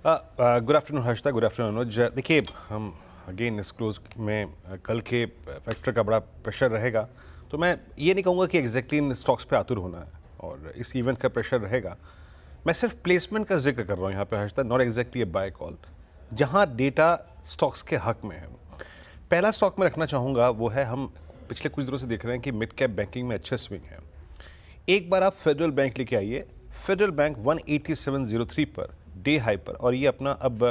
Good afternoon Harshita, good afternoon Anuj. देखिए, हम again इस क्लोज में कल के फैक्टर का बड़ा प्रेशर रहेगा, तो मैं ये नहीं कहूँगा कि एग्जैक्टली इन स्टॉक्स पे आतुर होना है और इस इवेंट का प्रेशर रहेगा। मैं सिर्फ प्लेसमेंट का जिक्र कर रहा हूँ यहाँ पे Harshita, not exactly a buy call, जहाँ डेटा स्टॉक्स के हक में है। पहला स्टॉक मैं रखना चाहूँगा वो है, हम पिछले कुछ दिनों से देख रहे हैं कि मिड कैप बैंकिंग में अच्छे स्विंग है। एक बार आप फेडरल बैंक लेके आइए, federal bank 187.03 per day high पर, और ये अपना अब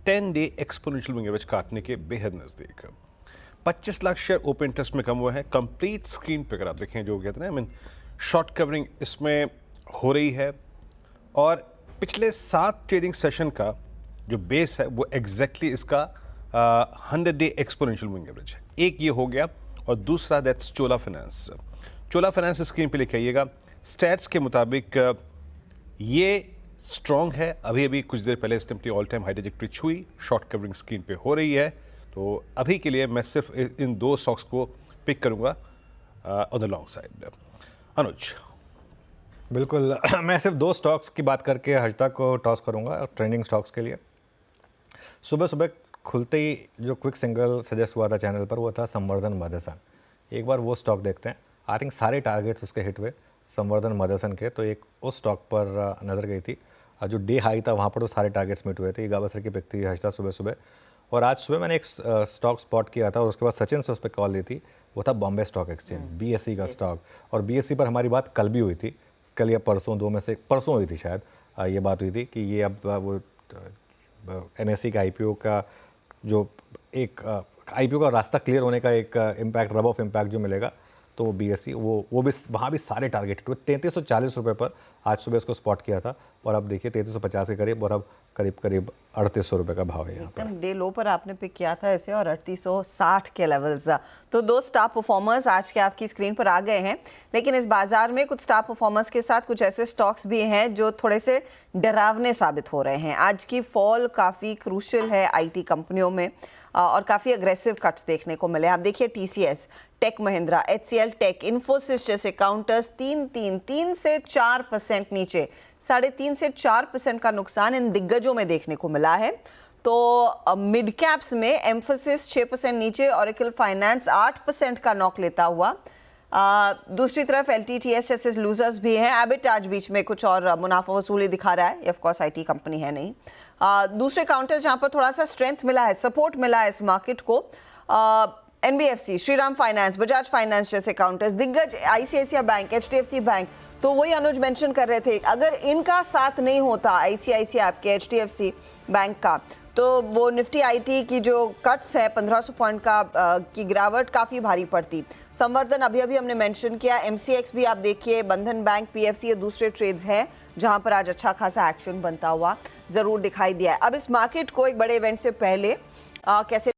10 डे एक्सपोनेंशियल मूविंग एवरेज काटने के बेहद नज़दीक। 25 लाख शेयर ओपन इंटरेस्ट में कम हुआ है। कंप्लीट स्क्रीन पे अगर आप देखें, जो कहते हैं ना, शॉर्ट कवरिंग इसमें हो रही है, और पिछले 7 ट्रेडिंग सेशन का जो बेस है वो एग्जैक्टली इसका 100 डे एक्सपोनेंशियल मूविंग एवरेज है। एक ये हो गया, और दूसरा that's Chola finance. Chola finance screen पे लेके आइएगा। स्टैट्स के मुताबिक ये स्ट्रॉन्ग है। अभी अभी कुछ देर पहले इसने अपनी ऑल टाइम हाई ट्रैजेक्टरी छुई, शॉर्ट कवरिंग स्क्रीन पे हो रही है। तो अभी के लिए मैं सिर्फ इन 2 स्टॉक्स को पिक करूंगा ऑन द लॉन्ग साइड। अनुज। बिल्कुल मैं सिर्फ 2 स्टॉक्स की बात करके हर्षिता को टॉस करूंगा ट्रेंडिंग स्टॉक्स के लिए। सुबह सुबह खुलते ही जो क्विक सिंगल सजेस्ट हुआ था चैनल पर, वो था संवर्धन मदरसन। एक बार वो स्टॉक देखते हैं। आई थिंक सारे टारगेट्स उसके हिट हुए संवर्धन मदरसन के, तो एक उस स्टॉक पर नज़र गई थी। जो डे हाई था वहाँ पर तो सारे टारगेट्स मिट हुए थे। गावस्कर की पिक थी हर्षिता सुबह सुबह। और आज सुबह मैंने एक स्टॉक स्पॉट किया था, और उसके बाद सचिन से उस पर कॉल ली थी। वो था बॉम्बे स्टॉक एक्सचेंज, BSE का स्टॉक। और BSE पर हमारी बात कल भी हुई थी, कल या परसों, 2 में से परसों हुई थी शायद। ये बात हुई थी कि ये अब वो NSE का IPO का जो एक IPO का रास्ता क्लियर होने का एक इम्पैक्ट, रब ऑफ इम्पैक्ट जो मिलेगा, तो वो BSE वो भी वहाँ भी सारे टारगेट हिट हुए। 3340 रुपये पर आज सुबह इसको स्पॉट किया था, और अब देखिए 3350 के करीब, और अब करीब करीब 3800 रुपये का भाव है यहाँ पर। एकदम डे लो पर आपने पिक किया था इसे, और 3860 के लेवल्स। तो 2 स्टार परफॉर्मर्स आज के आपकी स्क्रीन पर आ गए हैं। लेकिन इस बाजार में कुछ स्टार परफॉर्मर्स के साथ कुछ ऐसे स्टॉक्स भी हैं जो थोड़े से डरावने साबित हो रहे हैं। आज की फॉल काफ़ी क्रूशियल है IT कंपनियों में, और काफ़ी अग्रेसिव कट्स देखने को मिले। आप देखिए TCS, tech Mahindra, HCL tech, Infosys जैसे काउंटर्स 3 से 4% नीचे, 3.5 से 4% का नुकसान इन दिग्गजों में देखने को मिला है। तो मिड कैप्स में एम्फोसिस 6% नीचे, ऑरेकल फाइनेंस 8% का नॉक लेता हुआ। दूसरी तरफ LTTS जैसे लूजर्स भी हैं। एबिट आज बीच में कुछ और मुनाफा वसूली दिखा रहा है, ऑफ कोर्स IT कंपनी है नहीं। दूसरे काउंटर्स जहां पर थोड़ा सा स्ट्रेंथ मिला है, सपोर्ट मिला है इस मार्केट को, NBFC, Shriram finance, Bajaj finance जैसे काउंटर्स, दिग्गज ICICI बैंक, HDFC बैंक। तो वही अनुज मेंशन कर रहे थे, अगर इनका साथ नहीं होता ICICI आपके HDFC बैंक का, तो वो निफ्टी IT की जो कट्स है 1500 पॉइंट का की गिरावट काफ़ी भारी पड़ती। संवर्धन अभी अभी हमने मेंशन किया, MCX भी आप देखिए, बंधन बैंक, PFC, ये दूसरे ट्रेड्स हैं जहां पर आज अच्छा खासा एक्शन बनता हुआ ज़रूर दिखाई दिया है। अब इस मार्केट को एक बड़े इवेंट से पहले कैसे